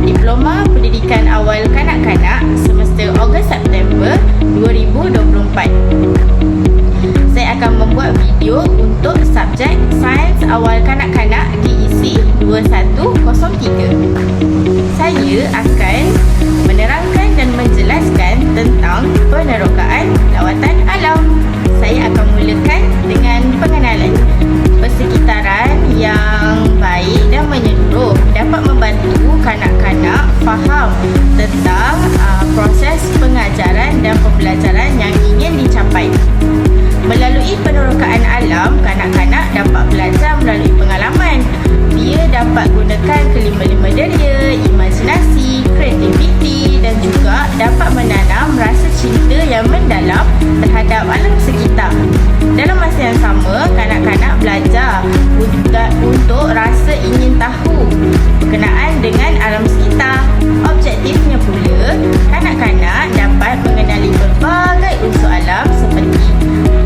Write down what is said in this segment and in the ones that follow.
Diploma Pendidikan Awal Kanak-Kanak semester Ogos-September 2024. Saya akan membuat video untuk subjek Sains Awal Kanak-Kanak DEC 2103. Saya akan menerangkan dan menjelaskan tentang penerokaan lawatan alam. Saya akan mulakan dengan pengenalan. Persekitaran yang baik dan menyeluruh dapat membantu kanak-kanak faham tentang proses pengajaran dan pembelajaran yang ingin dicapai. Melalui penerokaan alam, kanak-kanak dapat belajar melalui pengalaman. Dia dapat gunakan kelima-lima deria, imajinasi, kreativiti dan juga dapat menanam rasa cinta yang mendalam terhadap alam sekitar. Dalam masa yang sama, kanak-kanak belajar untuk rasa ingin tahu berkenaan dengan alam sekitar. Objektifnya pula, kanak-kanak dapat mengenali berbagai unsur alam seperti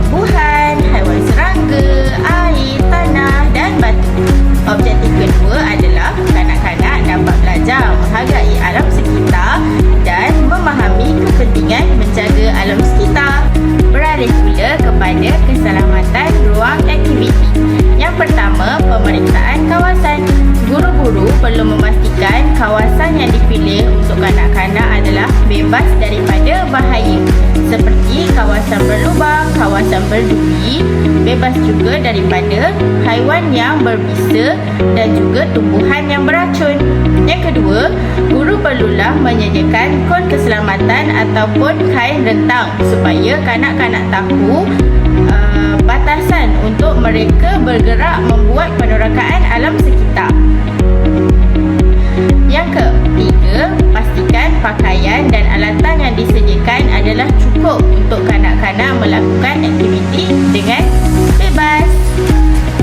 tumbuhan, haiwan serangga, air, tanah dan batu. Objektif kedua adalah kanak-kanak dapat belajar menghargai alam sekitar dan memahami kepentingan menjaga alam sekitar. Beralih pula kepada keselamatan ruang aktiviti. Yang pertama, pemeriksaan kawasan. Guru-guru perlu memastikan kawasan yang dipilih untuk kanak-kanak adalah bebas daripada bahaya seperti kawasan berlubang, kawasan berduri, bebas juga daripada haiwan yang berbisa dan juga tumbuhan yang beracun. Yang kedua, guru perlulah menyediakan kon keselamatan ataupun kain rentang supaya kanak-kanak tahu batasan untuk mereka bergerak membuat penerokaan alam sekitar. Yang ketiga, pastikan pakaian dan alatan yang disediakan adalah cukup untuk kanak-kanak melakukan aktiviti dengan bebas.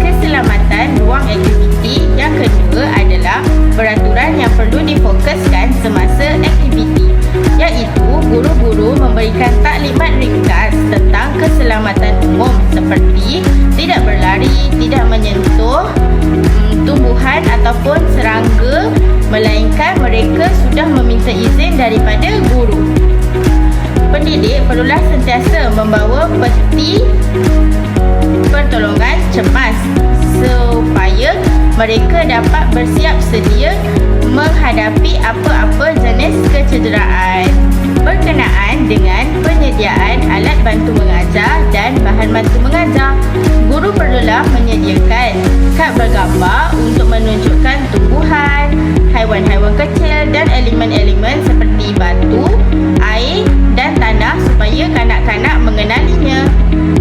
Keselamatan ruang aktiviti yang kedua adalah peraturan yang perlu difokuskan semasa aktiviti, iaitu guru-guru memberikan taklimat ringkas tentang keselamatan umum seperti tidak berlari, tidak menyentuh tumbuhan ataupun serangga, melainkan mereka sudah meminta izin daripada guru. Pendidik perlulah sentiasa membawa peti pertolongan cemas supaya mereka dapat bersiap sedia menghadapi apa-apa jenis kecederaan. Berkenaan dengan penyediaan alat bantu mengajar dan bahan bantu mengajar, guru perlulah menyediakan kad bergambar untuk menunjukkan tumbuhan, haiwan-haiwan kecil dan elemen-elemen seperti batu, air dan tanah supaya kanak-kanak mengenalinya.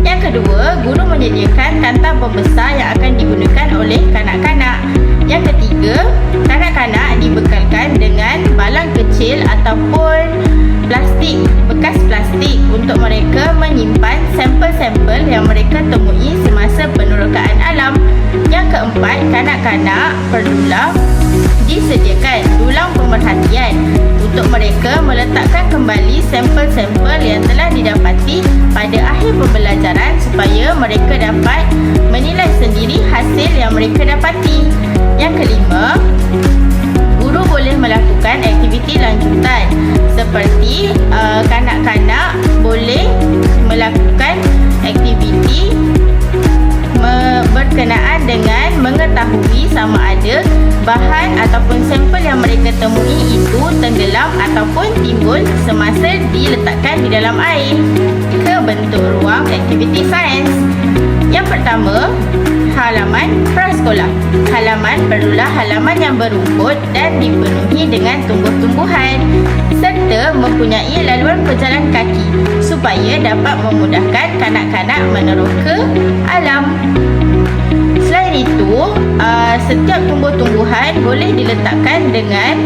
Yang kedua, guru menyediakan kanta pembesar yang akan digunakan oleh kanak-kanak. Yang ketiga, kanak-kanak dibekalkan dengan balang kecil ataupun bekas plastik untuk mereka menyimpan sampel-sampel yang mereka temui semasa penerokaan alam. Yang keempat, kanak-kanak perlulah disediakan dulang pemerhatian untuk mereka meletakkan kembali sampel-sampel yang telah didapati pada akhir pembelajaran supaya mereka dapat menilai sendiri hasil yang mereka dapati. Yang kelima, guru boleh melakukan aktiviti lanjutan seperti kanak-kanak boleh melakukan aktiviti berkenaan dengan mengetahui sama ada bahan ataupun sampel yang mereka temui itu tenggelam ataupun timbul semasa diletakkan di dalam air ke bentuk ruang aktiviti sains. Yang pertama, halaman prasekolah. Halaman perlulah halaman yang berumput dan dipenuhi dengan tumbuh-tumbuhan serta mempunyai laluan pejalan kaki supaya dapat memudahkan kanak-kanak meneroka alam. Selain itu, setiap tumbuh-tumbuhan boleh diletakkan dengan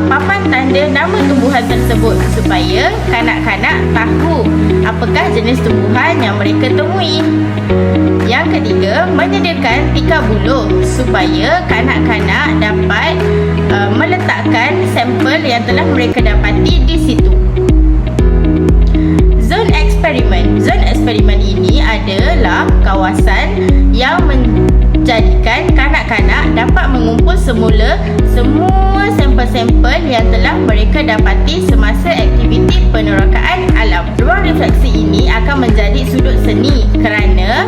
papan tanda nama tumbuhan tersebut supaya kanak-kanak tahu apakah jenis tumbuhan yang mereka temui. Yang ketiga, menyediakan tikar buluh supaya kanak-kanak dapat meletakkan sampel yang telah mereka dapati di situ. Zon eksperimen. Zon eksperimen ini adalah kawasan yang menjadikan kanak-kanak dapat mengumpul semula semua sampel-sampel sampel yang telah mereka dapati semasa aktiviti penerokaan alam. Ruang refleksi ini akan menjadi sudut seni kerana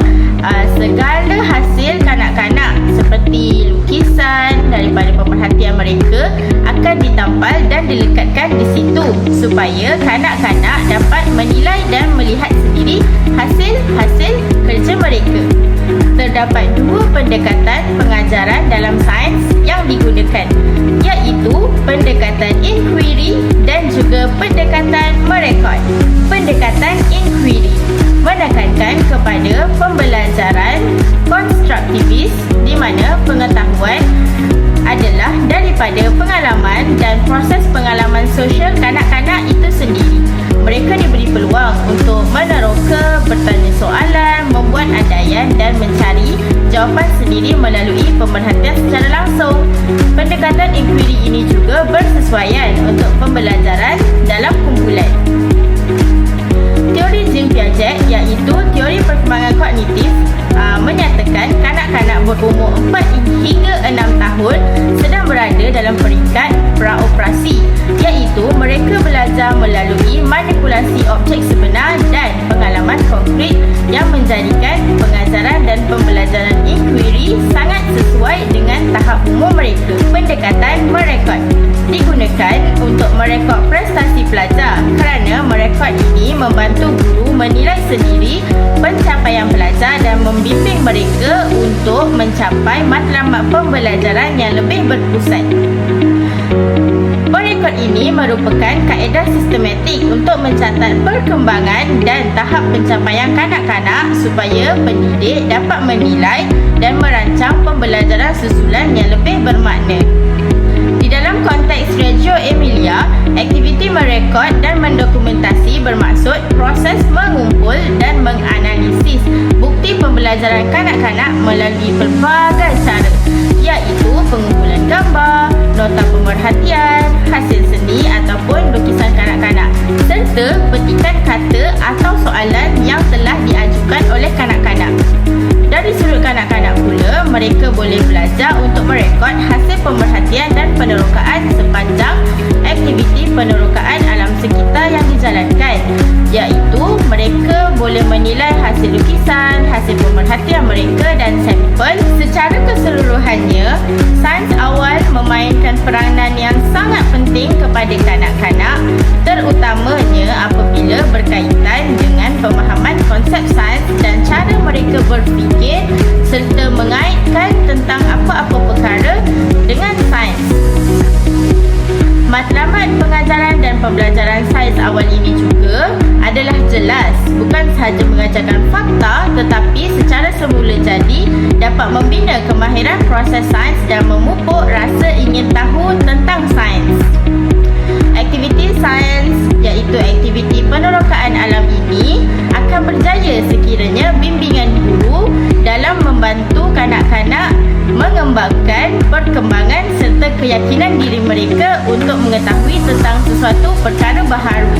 segala hasil kanak-kanak seperti lukisan daripada pemerhatian mereka akan ditampal dan dilekatkan di situ supaya kanak-kanak dapat menilai dan melihat sendiri hasil-hasil kerja mereka. Terdapat dua pendekatan pengajaran dalam sains yang digunakan, iaitu pendekatan inquiry dan juga pendekatan merekod. Pendekatan inquiry menekankan kepada pembelajaran konstruktivis di mana pengetahuan adalah daripada pengalaman dan proses pengalaman sosial kanak-kanak itu sendiri. Mereka diberi peluang untuk meneroka, bertanya soalan, membuat andaian dan mencari jawapan sendiri melalui pemerhatian secara langsung. Pendekatan inquiry ini juga bersesuaian untuk pembelajaran dalam kumpulan. Teori Jean Piaget iaitu teori perkembangan kognitif menyatakan kanak-kanak berumur 4 hingga 6 tahun sedang berada dalam peringkat praoperasi, iaitu mereka belajar melalui manipulasi objek sebenar dan pengalaman konkret yang menjadikan pengajaran dan pembelajaran inquiry sangat sesuai dengan tahap umur mereka. Pendekatan merekod digunakan untuk merekod prestasi pelajar kerana merekod ini membantu guru menilai sendiri pencapaian pelajar dan membimbing mereka untuk mencapai matlamat pembelajaran yang lebih berpusat. Merekod ini merupakan kaedah sistematik untuk mencatat perkembangan dan tahap pencapaian kanak-kanak supaya pendidik dapat menilai dan merancang pembelajaran susulan yang lebih bermakna. Di dalam konteks Reggio Emilia, aktiviti merekod dan mendokumentasi bermaksud proses mengumpul dan menganalisis bukti pembelajaran kanak-kanak melalui pelbagai cara, iaitu pengumpulan gambar, nota pemerhatian, hasil seni ataupun lukisan kanak-kanak, serta petikan kata atau soalan yang telah diajukan oleh kanak-kanak. Dari sudut kanak-kanak pula, mereka boleh belajar untuk merekod hasil pemerhatian dan penerokaan sepanjang aktiviti penerokaan alam sekitar yang dijalankan, iaitu mereka boleh menilai hasil lukisan, hasil pemerhatian mereka dan sampel. Secara keseluruhannya, sains awal memainkan peranan yang sangat penting kepada kanak-kanak, terutamanya apabila berkaitan dengan pemahaman konsep sains dan cara mereka berfikir serta mengaitkan tentang apa-apa perkara dengan sains. Matlamat pengajaran dan pembelajaran sains awal ini juga adalah jelas, bukan sahaja mengajarkan fakta tetapi secara semula jadi dapat membina kemahiran proses sains dan memupuk rasa ingin tahu tentang sains. Aktiviti sains iaitu aktiviti penerokaan alam ini akan berjaya sekiranya bimbingan guru dalam membantu kanak-kanak mengembangkan perkembangan serta keyakinan diri mereka untuk mengetahui tentang sesuatu perkara baharu.